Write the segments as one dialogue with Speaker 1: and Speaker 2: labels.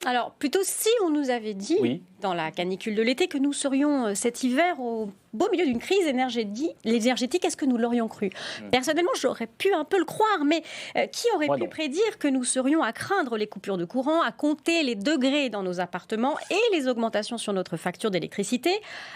Speaker 1: Alors, plutôt si on nous avait dit,
Speaker 2: Oui.
Speaker 1: dans la canicule de l'été, que nous serions cet hiver au beau milieu d'une crise énergétique, est-ce que nous l'aurions cru ? Personnellement, j'aurais pu un peu le croire, mais qui aurait
Speaker 2: Moi
Speaker 1: pu
Speaker 2: non.
Speaker 1: prédire que nous serions à craindre les coupures de courant, à compter les degrés dans nos appartements et les augmentations sur notre facture d'électricité,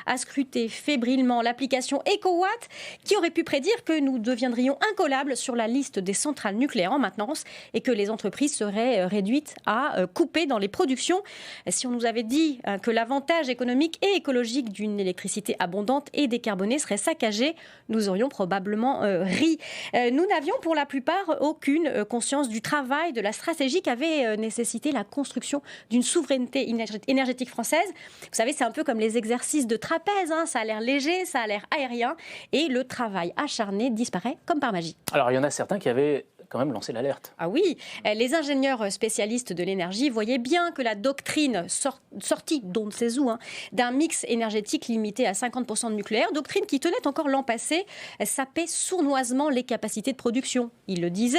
Speaker 1: à scruter fébrilement l'application EcoWatt, qui aurait pu prédire que nous deviendrions incollables sur la liste des centrales nucléaires en maintenance et que les entreprises seraient réduites à couper dans les productions. Si on nous avait dit que l'avantage économique et écologique d'une électricité abondante et décarbonée serait saccagé, nous aurions probablement ri. Nous n'avions pour la plupart aucune conscience du travail, de la stratégie qu'avait nécessité la construction d'une souveraineté énergétique française. Vous savez, c'est un peu comme les exercices de trapèze, hein. Ça a l'air léger, ça a l'air aérien, et le travail acharné disparaît comme par magie.
Speaker 2: Alors, il y en a certains qui avaient quand même lancé l'alerte.
Speaker 1: Ah oui, les ingénieurs spécialistes de l'énergie voyaient bien que la doctrine sortie d'on ne sait où, d'un mix énergétique limité à 50% de nucléaire, doctrine qui tenait encore l'an passé, sapait sournoisement les capacités de production. Il le disait,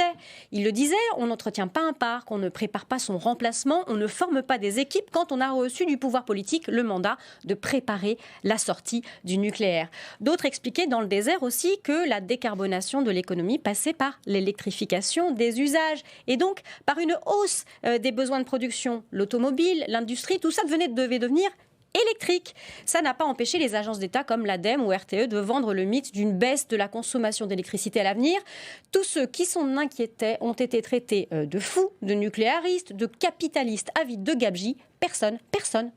Speaker 1: on n'entretient pas un parc, on ne prépare pas son remplacement, on ne forme pas des équipes quand on a reçu du pouvoir politique le mandat de préparer la sortie du nucléaire. D'autres expliquaient dans le désert aussi que la décarbonation de l'économie passait par l'électrification des usages et donc par une hausse des besoins de production. L'automobile, l'industrie, tout ça devait devenir électrique. Ça n'a pas empêché les agences d'État comme l'ADEME ou RTE de vendre le mythe d'une baisse de la consommation d'électricité à l'avenir. Tous ceux qui s'en inquiétaient ont été traités de fous, de nucléaristes, de capitalistes avides de gabegie. Personne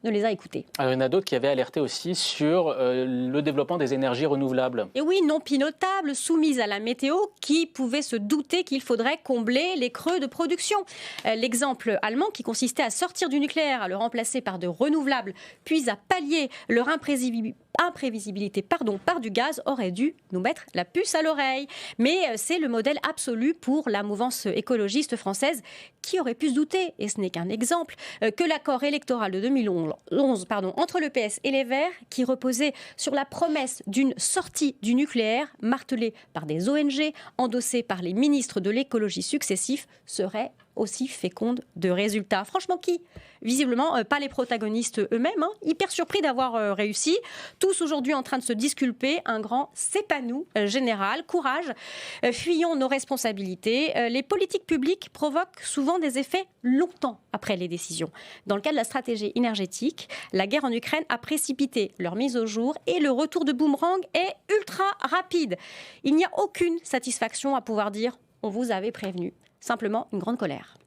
Speaker 1: ne les a écoutés.
Speaker 2: Alors, il y en a d'autres qui avaient alerté aussi sur le développement des énergies renouvelables.
Speaker 1: Et oui, non pilotables, soumises à la météo, qui pouvaient se douter qu'il faudrait combler les creux de production. L'exemple allemand qui consistait à sortir du nucléaire, à le remplacer par de renouvelables, puis à pallier leur imprévisibilité par du gaz, aurait dû nous mettre la puce à l'oreille. Mais c'est le modèle absolu pour la mouvance écologiste française qui aurait pu se douter, et ce n'est qu'un exemple, que l'accord électoral de 2011 entre le PS et les Verts, qui reposait sur la promesse d'une sortie du nucléaire, martelée par des ONG, endossée par les ministres de l'écologie successifs, serait aussi féconde de résultats. Franchement, qui ? Visiblement, pas les protagonistes eux-mêmes, hyper surpris d'avoir réussi. Tous aujourd'hui en train de se disculper. Un grand c'est pas nous général. Courage. Fuyons nos responsabilités. Les politiques publiques provoquent souvent des effets longtemps après les décisions. Dans le cas de la stratégie énergétique, la guerre en Ukraine a précipité leur mise au jour et le retour de boomerang est ultra rapide. Il n'y a aucune satisfaction à pouvoir dire « on vous avait prévenu ». Simplement une grande colère.